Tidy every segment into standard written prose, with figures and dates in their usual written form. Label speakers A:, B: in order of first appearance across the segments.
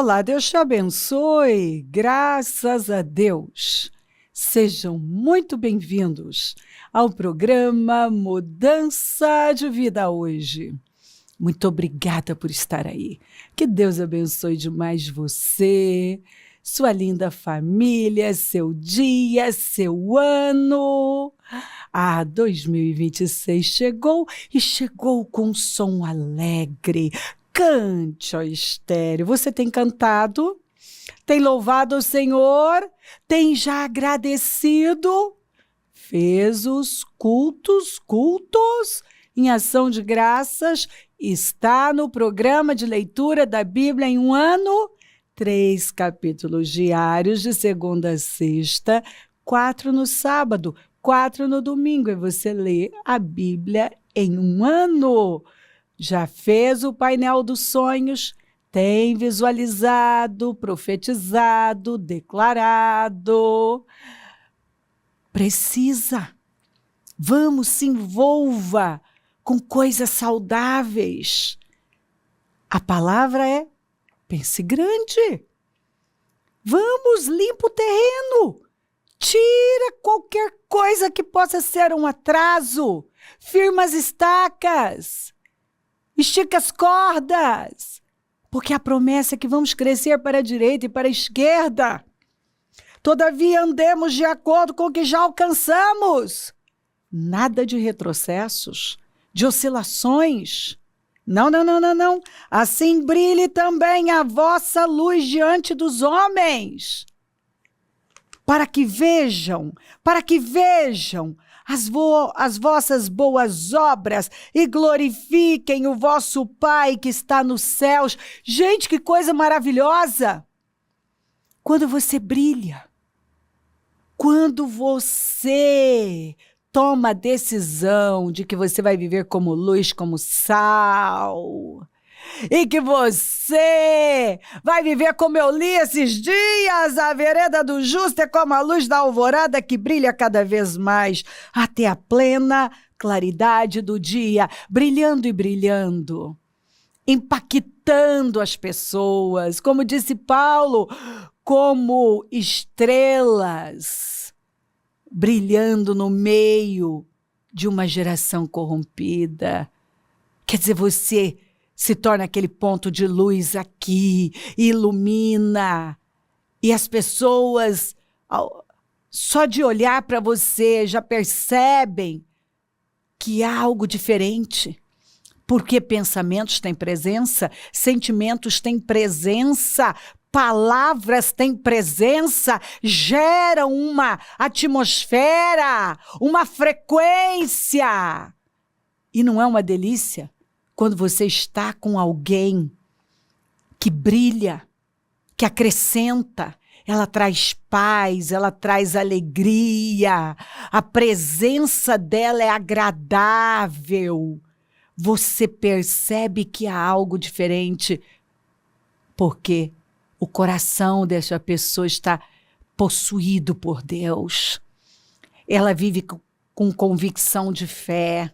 A: Olá, Deus te abençoe, graças a Deus. Sejam muito bem-vindos ao programa Mudança de Vida hoje. Muito obrigada por estar aí. Que Deus abençoe demais você, sua linda família, seu dia, seu ano. 2026 chegou e chegou com um som alegre. Cante, ó Estéreo. Você tem cantado? Tem louvado o Senhor? Tem já agradecido? Fez os cultos em ação de graças? Está no programa de leitura da Bíblia em um ano? 3 capítulos diários de segunda a sexta, 4 no sábado, 4 no domingo. E você lê a Bíblia em um ano. Já fez o painel dos sonhos? Tem visualizado, profetizado, declarado? Precisa. Vamos, se envolva com coisas saudáveis. A palavra é: pense grande. Vamos, limpa o terreno. Tira qualquer coisa que possa ser um atraso. Firma as estacas. Estica as cordas. Porque a promessa é que vamos crescer para a direita e para a esquerda. Todavia andemos de acordo com o que já alcançamos. Nada de retrocessos, de oscilações. Não. Assim brilhe também a vossa luz diante dos homens, para que vejam as vossas boas obras e glorifiquem o vosso Pai que está nos céus. Gente, que coisa maravilhosa! Quando você brilha, quando você toma a decisão de que você vai viver como luz, como sal, e que você vai viver como eu li esses dias: a vereda do justo é como a luz da alvorada que brilha cada vez mais até a plena claridade do dia, brilhando e brilhando, impactando as pessoas, como disse Paulo, como estrelas brilhando no meio de uma geração corrompida. Quer dizer, você se torna aquele ponto de luz aqui, ilumina, e as pessoas, só de olhar para você, já percebem que há algo diferente. Porque pensamentos têm presença, sentimentos têm presença, palavras têm presença, geram uma atmosfera, uma frequência. E não é uma delícia quando você está com alguém que brilha, que acrescenta? Ela traz paz, ela traz alegria, a presença dela é agradável. Você percebe que há algo diferente, porque o coração dessa pessoa está possuído por Deus. Ela vive com convicção de fé.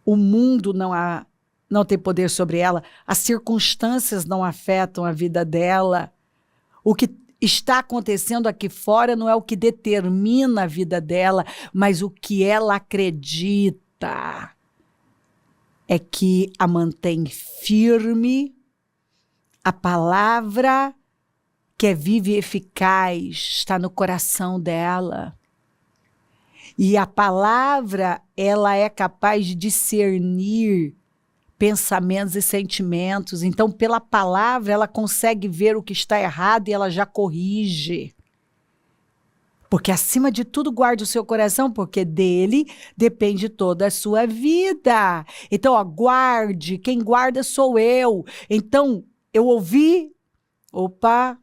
A: O mundo não tem poder sobre ela, as circunstâncias não afetam a vida dela. O que está acontecendo aqui fora não é o que determina a vida dela, mas o que ela acredita é que a mantém firme. A palavra, que é viva e eficaz, está no coração dela. E a palavra, ela é capaz de discernir pensamentos e sentimentos. Então, pela palavra, ela consegue ver o que está errado e ela já corrige. Porque, acima de tudo, guarde o seu coração, porque dele depende toda a sua vida. Então, guarde. Quem guarda sou eu. Então, eu ouvi, opa,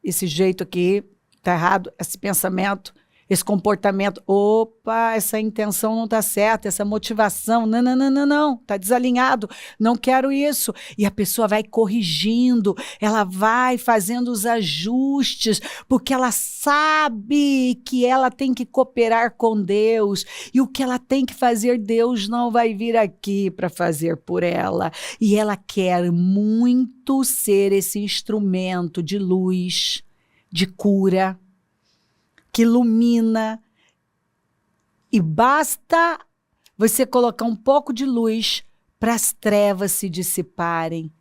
A: esse jeito aqui está errado, esse pensamento. esse comportamento, opa, essa intenção não está certa, essa motivação, não, está desalinhado, não quero isso. E a pessoa vai corrigindo, ela vai fazendo os ajustes, porque ela sabe que ela tem que cooperar com Deus, e o que ela tem que fazer, Deus não vai vir aqui para fazer por ela. E ela quer muito ser esse instrumento de luz, de cura, que ilumina, e basta você colocar um pouco de luz para as trevas se dissiparem.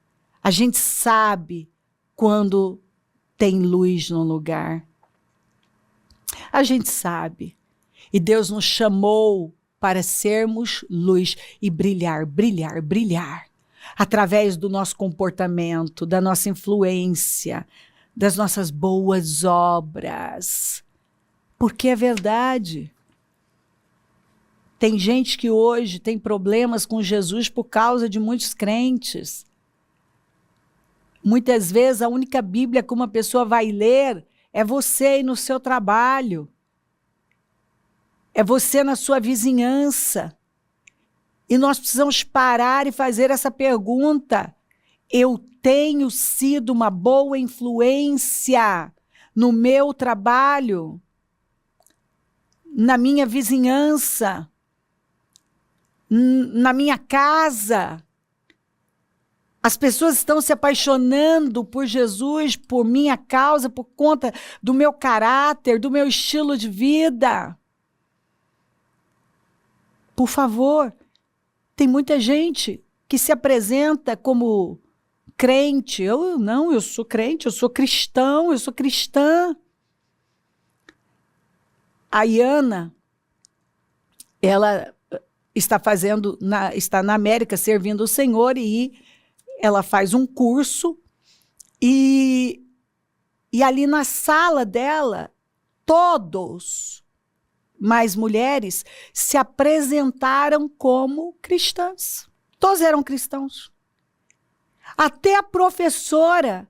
A: A gente sabe quando tem luz no lugar. A gente sabe. E Deus nos chamou para sermos luz e brilhar, brilhar, brilhar, através do nosso comportamento, da nossa influência, das nossas boas obras. Porque é verdade. Tem gente que hoje tem problemas com Jesus por causa de muitos crentes. Muitas vezes a única Bíblia que uma pessoa vai ler é você aí no seu trabalho. É você na sua vizinhança. E nós precisamos parar e fazer essa pergunta. Eu tenho sido uma boa influência no meu trabalho? Na minha vizinhança, na minha casa? As pessoas estão se apaixonando por Jesus, por minha causa, por conta do meu caráter, do meu estilo de vida? Por favor, tem muita gente que se apresenta como crente. Eu sou crente, eu sou cristão, eu sou cristã. A Iana, ela está na América servindo o Senhor, e ela faz um curso, e ali na sala dela, todos, mais mulheres, se apresentaram como cristãs. Todos eram cristãos. Até a professora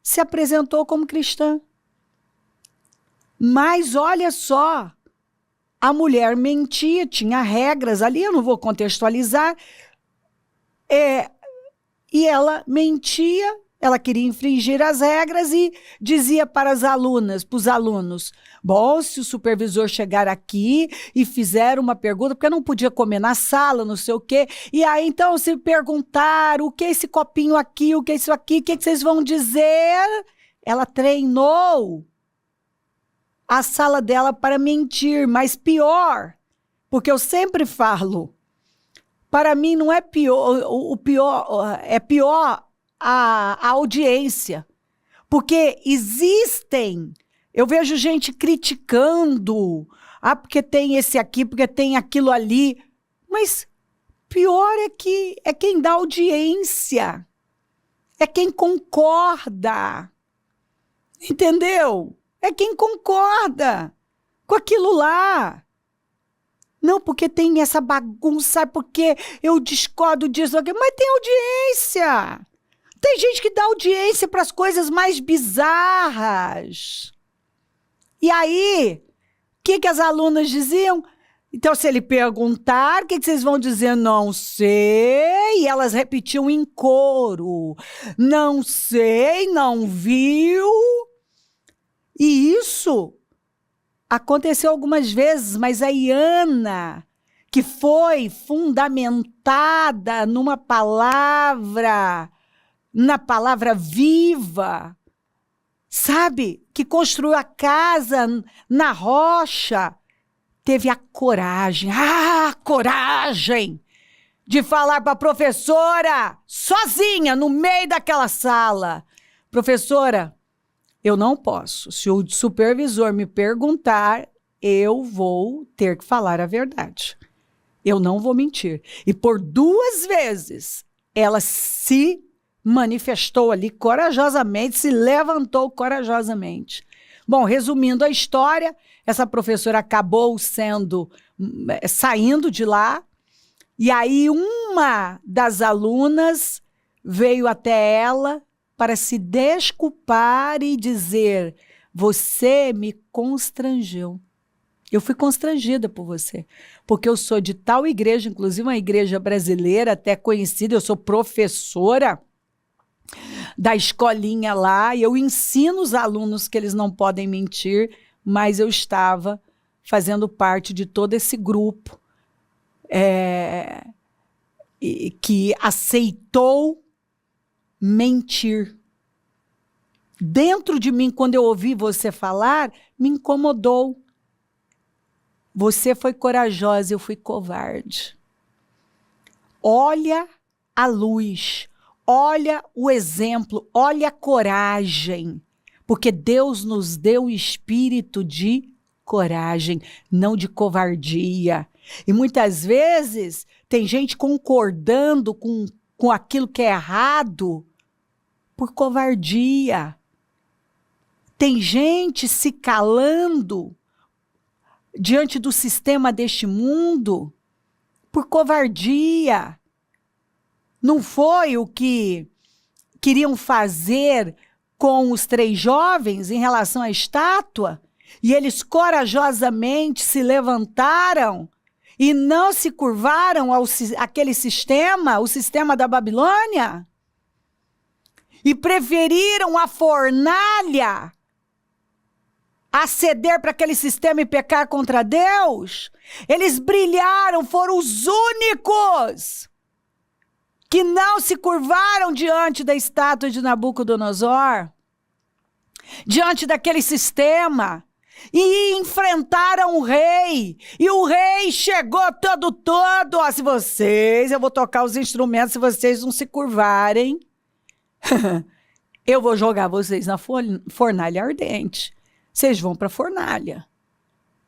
A: se apresentou como cristã. Mas olha só, a mulher mentia, tinha regras ali, eu não vou contextualizar, e ela mentia, ela queria infringir as regras e dizia para as alunas, para os alunos, bom, se o supervisor chegar aqui e fizer uma pergunta, porque eu não podia comer na sala, não sei o quê, e aí então se perguntar o que é esse copinho aqui, o que é isso aqui, o que vocês vão dizer? Ela treinou a sala dela para mentir, mas pior, porque eu sempre falo, para mim não é pior, é pior a audiência, porque eu vejo gente criticando, porque tem esse aqui, porque tem aquilo ali, mas pior é quem dá audiência, é quem concorda, entendeu? É quem concorda com aquilo lá. Não, porque tem essa bagunça, porque eu discordo disso, mas tem audiência. Tem gente que dá audiência para as coisas mais bizarras. E aí, o que as alunas diziam? Então, se ele perguntar, o que vocês vão dizer? Não sei. E elas repetiam em coro. Não sei, não viu. E isso aconteceu algumas vezes, mas a Iana, que foi fundamentada na palavra viva, sabe? Que construiu a casa na rocha, teve a coragem de falar para a professora, sozinha, no meio daquela sala. Professora, eu não posso. Se o supervisor me perguntar, eu vou ter que falar a verdade. Eu não vou mentir. E por 2 vezes, ela se manifestou ali corajosamente, se levantou corajosamente. Bom, resumindo a história, essa professora acabou saindo de lá, e aí uma das alunas veio até ela para se desculpar e dizer, você me constrangeu. Eu fui constrangida por você, porque eu sou de tal igreja, inclusive uma igreja brasileira, até conhecida, eu sou professora da escolinha lá, e eu ensino os alunos que eles não podem mentir, mas eu estava fazendo parte de todo esse grupo que aceitou mentir. Dentro de mim, quando eu ouvi você falar, me incomodou. Você foi corajosa, eu fui covarde. Olha a luz, olha o exemplo, olha a coragem, porque Deus nos deu o espírito de coragem, não de covardia. E muitas vezes tem gente concordando com aquilo que é errado por covardia. Tem gente se calando diante do sistema deste mundo por covardia. Não foi o que queriam fazer com os 3 jovens em relação à estátua? E eles corajosamente se levantaram e não se curvaram àquele sistema, o sistema da Babilônia? E preferiram a fornalha a ceder para aquele sistema e pecar contra Deus? Eles brilharam, foram os únicos que não se curvaram diante da estátua de Nabucodonosor, diante daquele sistema, e enfrentaram o rei. E o rei chegou todo, ó, se vocês, eu vou tocar os instrumentos, se vocês não se curvarem, eu vou jogar vocês na fornalha ardente. Vocês vão para a fornalha.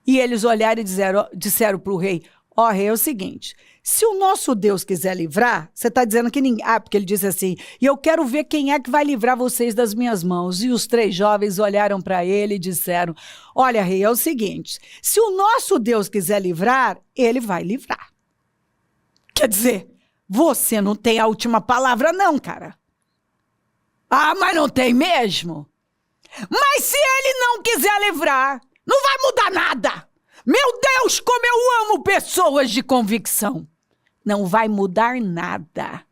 A: E eles olharam e disseram para o rei, ó rei, é o seguinte, se o nosso Deus quiser livrar, você está dizendo que ninguém... porque ele disse assim, e eu quero ver quem é que vai livrar vocês das minhas mãos. E os 3 jovens olharam para ele e disseram, olha rei, é o seguinte, se o nosso Deus quiser livrar, ele vai livrar. Quer dizer, você não tem a última palavra não, cara. Ah, mas não tem mesmo? Mas se ele não quiser livrar, não vai mudar nada. Meu Deus, como eu amo pessoas de convicção. Não vai mudar nada.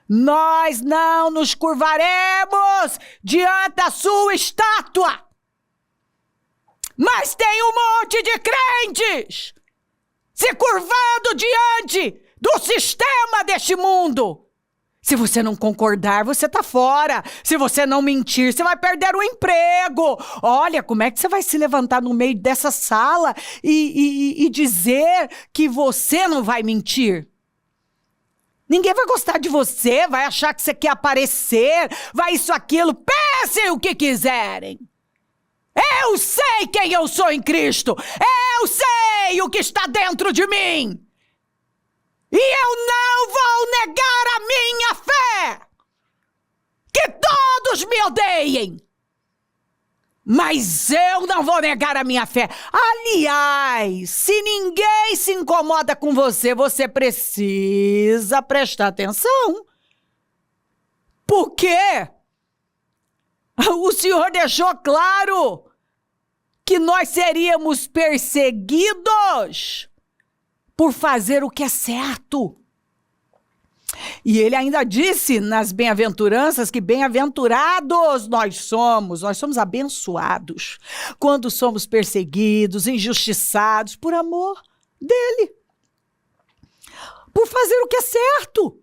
A: Nós não nos curvaremos diante da sua estátua. Mas tem um monte de crentes se curvando diante do sistema deste mundo. Se você não concordar, você tá fora. Se você não mentir, você vai perder o emprego. Olha, como é que você vai se levantar no meio dessa sala e dizer que você não vai mentir? Ninguém vai gostar de você, vai achar que você quer aparecer, vai isso, aquilo. Pensem o que quiserem. Eu sei quem eu sou em Cristo. Eu sei o que está dentro de mim. E eu não vou negar a minha fé. Que todos me odeiem. Mas eu não vou negar a minha fé. Aliás, se ninguém se incomoda com você, você precisa prestar atenção. Por quê? O Senhor deixou claro que nós seríamos perseguidos por fazer o que é certo. E ele ainda disse nas bem-aventuranças que bem-aventurados nós somos abençoados quando somos perseguidos, injustiçados por amor dele, por fazer o que é certo.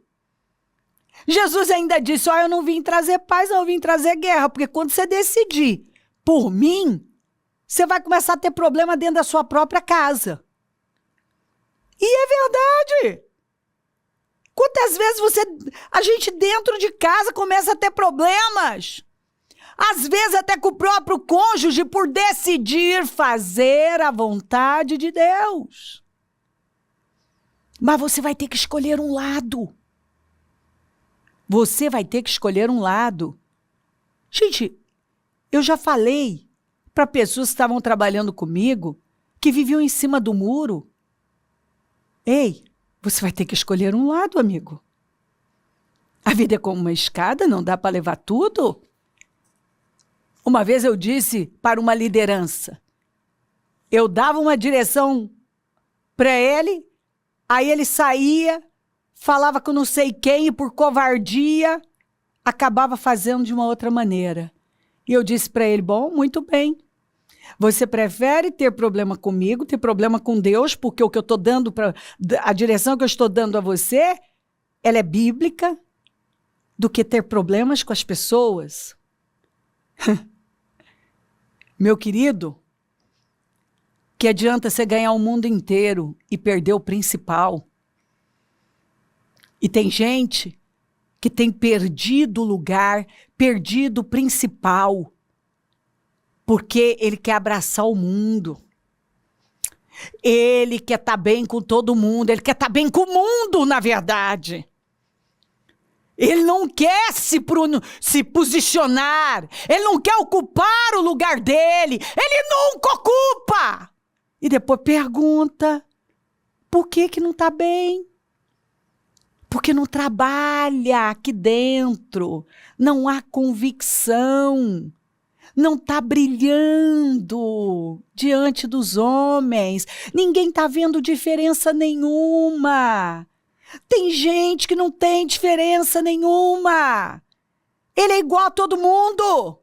A: Jesus ainda disse, eu não vim trazer paz, não, eu vim trazer guerra, porque quando você decidir por mim, você vai começar a ter problema dentro da sua própria casa. E é verdade. Quantas vezes a gente dentro de casa começa a ter problemas? Às vezes até com o próprio cônjuge por decidir fazer a vontade de Deus. Mas você vai ter que escolher um lado. Você vai ter que escolher um lado. Gente, eu já falei para pessoas que estavam trabalhando comigo, que viviam em cima do muro. Ei, você vai ter que escolher um lado, amigo. A vida é como uma escada, não dá para levar tudo. Uma vez eu disse para uma liderança, Eu dava uma direção para ele, aí ele saía, falava com não sei quem e por covardia acabava fazendo de uma outra maneira. E eu disse para ele, bom, muito bem. Você prefere ter problema comigo, ter problema com Deus, porque o que eu estou dando a direção que eu estou dando a você, ela é bíblica, do que ter problemas com as pessoas. Meu querido, que adianta você ganhar o mundo inteiro e perder o principal? E tem gente que tem perdido o lugar, perdido o principal, porque ele quer abraçar o mundo. Ele quer estar bem com todo mundo, ele quer estar bem com o mundo, na verdade. Ele não quer se posicionar, ele não quer ocupar o lugar dele, ele nunca ocupa. E depois pergunta, por que não está bem? Porque não trabalha aqui dentro, não há convicção, não está brilhando diante dos homens, ninguém está vendo diferença nenhuma. Tem gente que não tem diferença nenhuma. Ele é igual a todo mundo.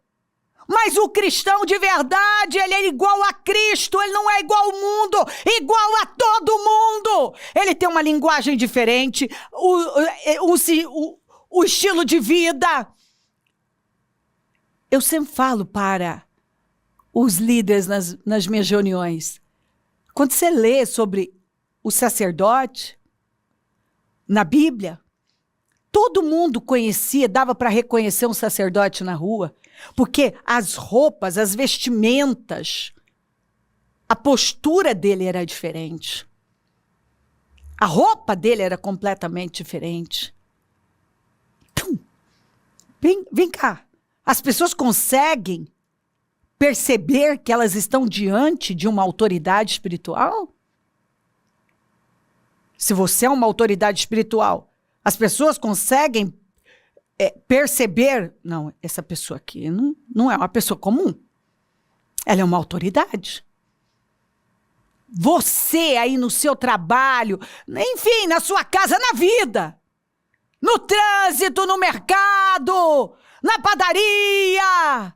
A: Mas o cristão de verdade, ele é igual a Cristo. Ele não é igual ao mundo, igual a todo mundo. Ele tem uma linguagem diferente, o estilo de vida. Eu sempre falo para os líderes nas minhas reuniões. Quando você lê sobre o sacerdote, na Bíblia, todo mundo conhecia, dava para reconhecer um sacerdote na rua, porque as roupas, as vestimentas, a postura dele era diferente. A roupa dele era completamente diferente. Então, vem cá. As pessoas conseguem perceber que elas estão diante de uma autoridade espiritual? Se você é uma autoridade espiritual, as pessoas conseguem perceber, não, essa pessoa aqui não é uma pessoa comum. Ela é uma autoridade. Você aí no seu trabalho, enfim, na sua casa, na vida, no trânsito, no mercado, na padaria.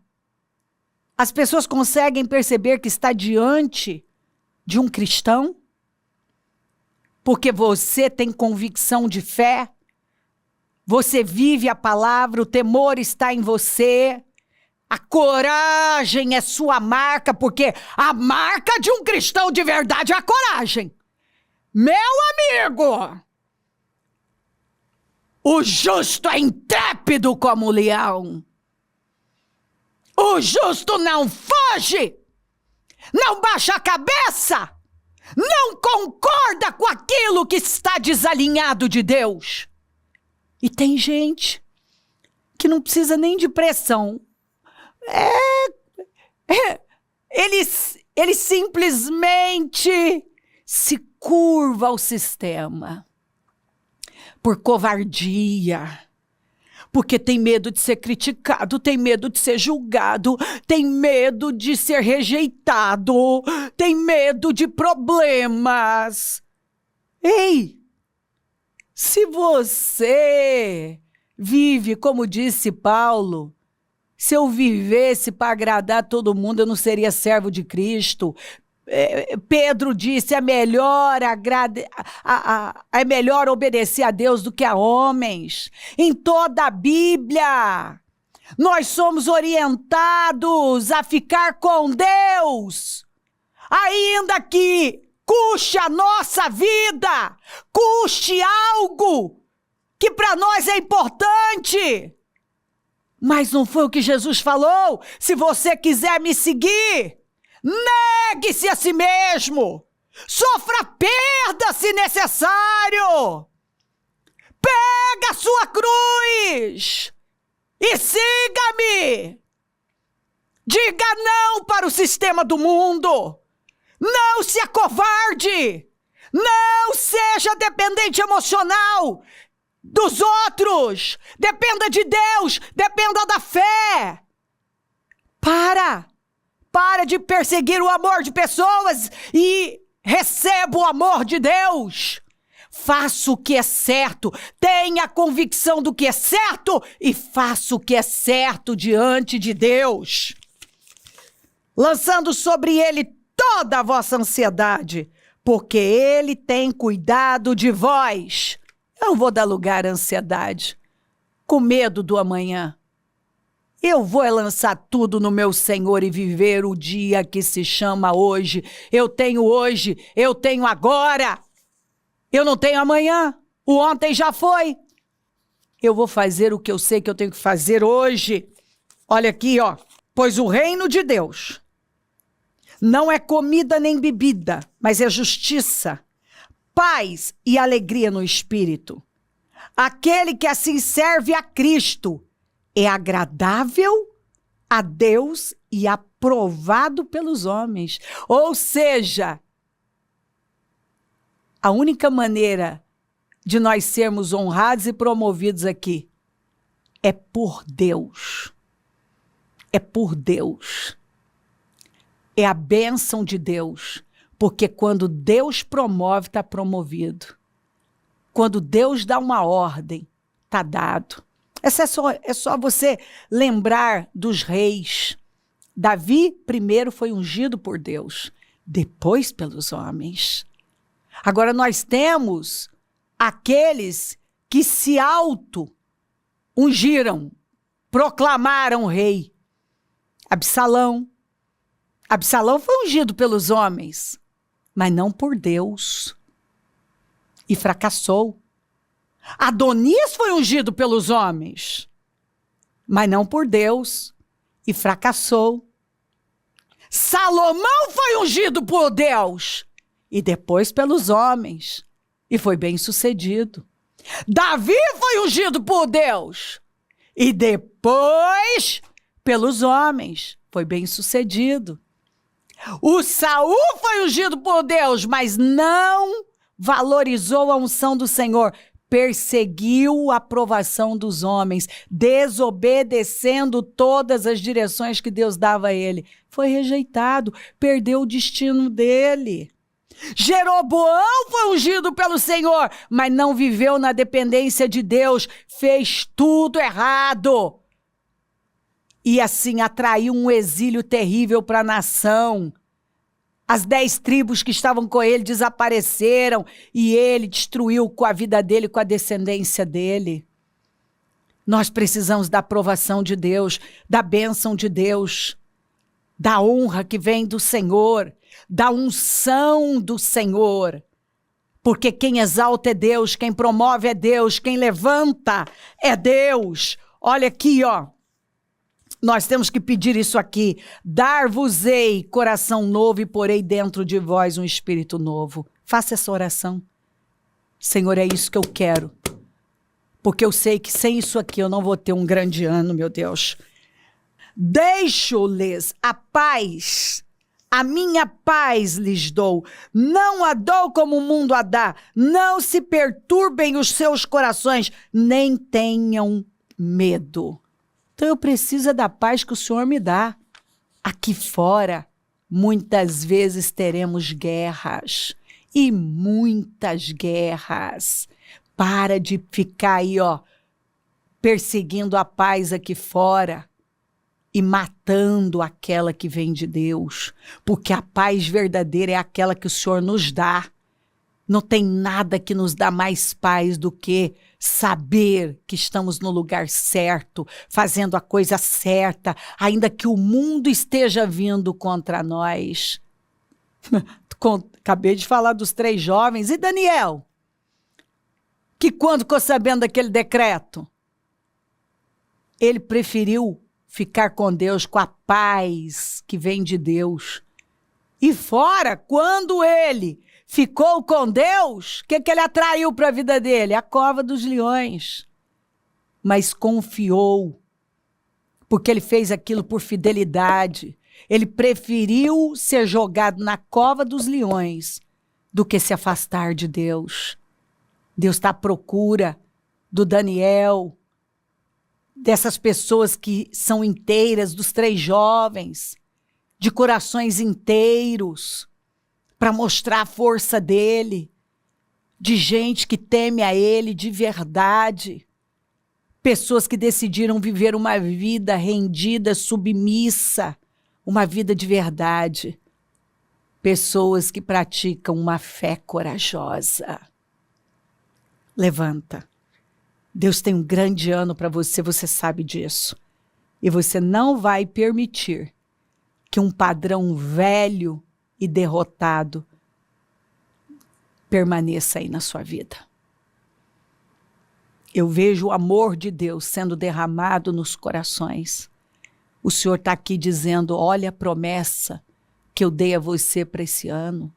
A: As pessoas conseguem perceber que está diante de um cristão? Porque você tem convicção de fé, você vive a palavra, o temor está em você, a coragem é sua marca, porque a marca de um cristão de verdade é a coragem. Meu amigo, o justo é intrépido como o leão. O justo não foge, não baixa a cabeça, não concorda com aquilo que está desalinhado de Deus. E tem gente que não precisa nem de pressão. Ele simplesmente se curva ao sistema por covardia, porque tem medo de ser criticado, tem medo de ser julgado, tem medo de ser rejeitado, tem medo de problemas. Ei, se você vive, como disse Paulo, se eu vivesse para agradar todo mundo, eu não seria servo de Cristo. Pedro disse, é melhor obedecer a Deus do que a homens. Em toda a Bíblia, nós somos orientados a ficar com Deus, ainda que custe a nossa vida, custe algo que para nós é importante. Mas não foi o que Jesus falou? Se você quiser me seguir, negue-se a si mesmo, sofra perda se necessário, pega a sua cruz e siga-me. Diga não para o sistema do mundo, não se acovarde, não seja dependente emocional dos outros, dependa de Deus, dependa da fé. Para de perseguir o amor de pessoas e receba o amor de Deus. Faça o que é certo, tenha a convicção do que é certo e faça o que é certo diante de Deus. Lançando sobre ele toda a vossa ansiedade, porque ele tem cuidado de vós. Eu não vou dar lugar à ansiedade, com medo do amanhã. Eu vou lançar tudo no meu Senhor e viver o dia que se chama hoje. Eu tenho hoje, eu tenho agora. Eu não tenho amanhã. O ontem já foi. Eu vou fazer o que eu sei que eu tenho que fazer hoje. Olha aqui, ó. Pois o reino de Deus não é comida nem bebida, mas é justiça, paz e alegria no Espírito. Aquele que assim serve a Cristo é agradável a Deus e aprovado pelos homens. Ou seja, a única maneira de nós sermos honrados e promovidos aqui é por Deus. É por Deus. É a bênção de Deus. Porque quando Deus promove, está promovido. Quando Deus dá uma ordem, está dado. É só você lembrar dos reis. Davi primeiro foi ungido por Deus, depois pelos homens. Agora nós temos aqueles que se auto-ungiram, proclamaram rei. Absalão. Absalão foi ungido pelos homens, mas não por Deus. E fracassou. Adonias foi ungido pelos homens, mas não por Deus, e fracassou. Salomão foi ungido por Deus, e depois pelos homens, e foi bem sucedido. Davi foi ungido por Deus, e depois pelos homens, foi bem sucedido. O Saul foi ungido por Deus, mas não valorizou a unção do Senhor, perseguiu a aprovação dos homens, desobedecendo todas as direções que Deus dava a ele. Foi rejeitado, perdeu o destino dele. Jeroboão foi ungido pelo Senhor, mas não viveu na dependência de Deus, fez tudo errado. E assim atraiu um exílio terrível para a nação. As 10 tribos que estavam com ele desapareceram e ele destruiu com a vida dele, com a descendência dele. Nós precisamos da aprovação de Deus, da bênção de Deus, da honra que vem do Senhor, da unção do Senhor. Porque quem exalta é Deus, quem promove é Deus, quem levanta é Deus. Olha aqui, ó. Nós temos que pedir isso aqui. Dar-vos-ei coração novo e porei dentro de vós um espírito novo. Faça essa oração. Senhor, é isso que eu quero. Porque eu sei que sem isso aqui eu não vou ter um grande ano, meu Deus. Deixo-lhes a paz. A minha paz lhes dou. Não a dou como o mundo a dá. Não se perturbem os seus corações, nem tenham medo. Então eu preciso da paz que o Senhor me dá. Aqui fora, muitas vezes teremos guerras. E muitas guerras. Para de ficar aí, ó, perseguindo a paz aqui fora e matando aquela que vem de Deus. Porque a paz verdadeira é aquela que o Senhor nos dá. Não tem nada que nos dá mais paz do que saber que estamos no lugar certo, fazendo a coisa certa, ainda que o mundo esteja vindo contra nós. Acabei de falar dos 3 jovens. E Daniel? Que quando ficou sabendo daquele decreto, ele preferiu ficar com Deus, com a paz que vem de Deus. E fora, quando ele ficou com Deus, o que ele atraiu para a vida dele? A cova dos leões. Mas confiou, porque ele fez aquilo por fidelidade. Ele preferiu ser jogado na cova dos leões do que se afastar de Deus. Deus está à procura do Daniel, dessas pessoas que são inteiras, dos 3 jovens. de corações inteiros, para mostrar a força dele, de gente que teme a ele de verdade, pessoas que decidiram viver uma vida rendida, submissa, uma vida de verdade, pessoas que praticam uma fé corajosa. Levanta. Deus tem um grande ano para você, você sabe disso. E você não vai permitir que um padrão velho e derrotado permaneça aí na sua vida. Eu vejo o amor de Deus sendo derramado nos corações. O Senhor está aqui dizendo, olha a promessa que eu dei a você para esse ano.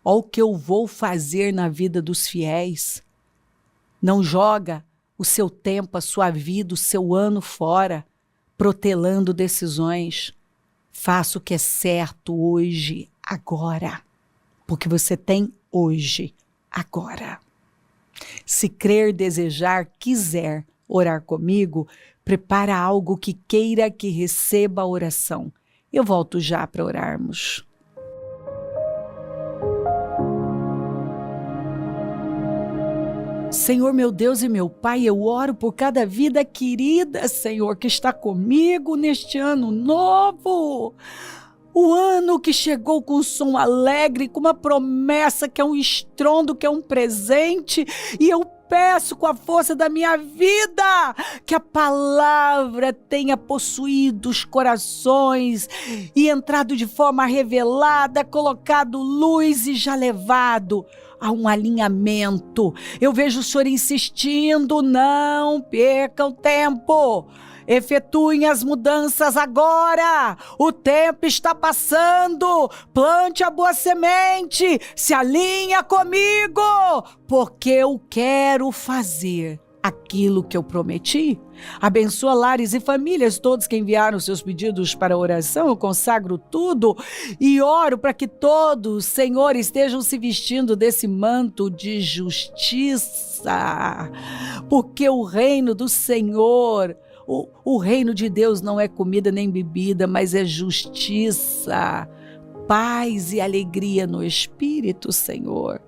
A: Olha o que eu vou fazer na vida dos fiéis. Não joga o seu tempo, a sua vida, o seu ano fora, protelando decisões. Faça o que é certo hoje, agora. Porque você tem hoje, agora. Se crer, desejar, quiser orar comigo, prepara algo que queira que receba a oração. Eu volto já para orarmos. Senhor, meu Deus e meu Pai, eu oro por cada vida querida, Senhor, que está comigo neste ano novo. O ano que chegou com um som alegre, com uma promessa que é um estrondo, que é um presente. E eu peço com a força da minha vida que a palavra tenha possuído os corações e entrado de forma revelada, colocado luz e já levado a um alinhamento. Eu vejo o Senhor insistindo, não percam tempo. Efetuem as mudanças agora, o tempo está passando, plante a boa semente, se alinha comigo, porque eu quero fazer aquilo que eu prometi. Abençoa lares e famílias, todos que enviaram seus pedidos para oração, eu consagro tudo e oro para que todos, Senhor, estejam se vestindo desse manto de justiça, porque o reino do Senhor, o reino de Deus não é comida nem bebida, mas é justiça, paz e alegria no Espírito, Senhor.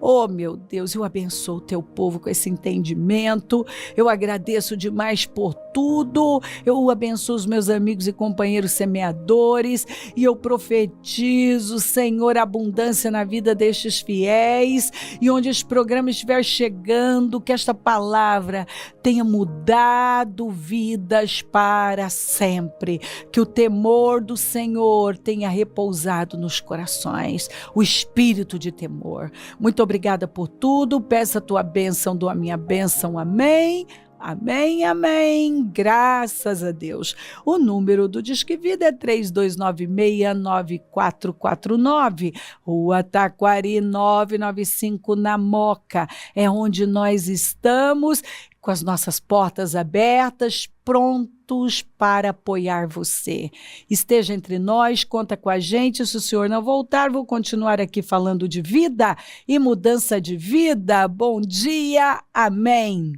A: Oh, meu Deus, eu abençoo o teu povo com esse entendimento. Eu agradeço demais por tudo. Eu abençoo os meus amigos e companheiros semeadores. E eu profetizo, Senhor, abundância na vida destes fiéis. E onde esse programa estiver chegando, que esta palavra tenha mudado vidas para sempre. Que o temor do Senhor tenha repousado nos corações. O espírito de temor. Muito obrigada por tudo, peço a tua bênção, dou a minha bênção, amém, amém, amém, graças a Deus. O número do Disque Vida é 3296-9449, Rua Taquari 995, na Moca, é onde nós estamos, com as nossas portas abertas, prontos para apoiar você. Esteja entre nós, conta com a gente. Se o senhor não voltar, vou continuar aqui falando de vida e mudança de vida. Bom dia, amém.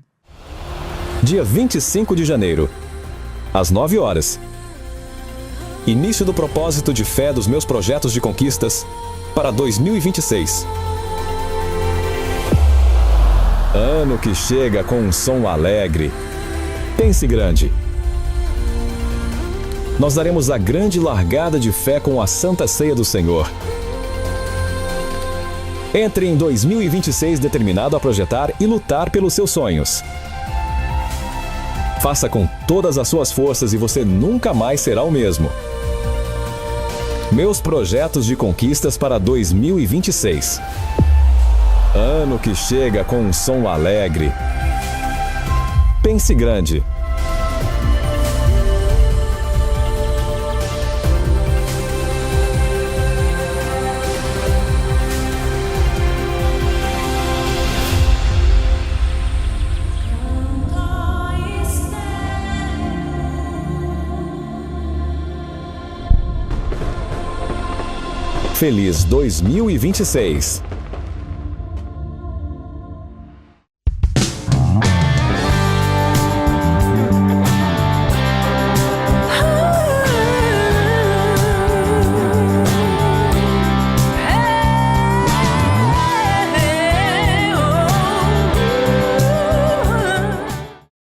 B: Dia 25 de janeiro, às 9 horas. Início do propósito de fé dos meus projetos de conquistas para 2026. Ano que chega com um som alegre. Pense grande. Nós daremos a grande largada de fé com a Santa Ceia do Senhor. Entre em 2026 determinado a projetar e lutar pelos seus sonhos. Faça com todas as suas forças e você nunca mais será o mesmo. Meus projetos de conquistas para 2026. Ano que chega com um som alegre. Pense grande. Feliz 2026.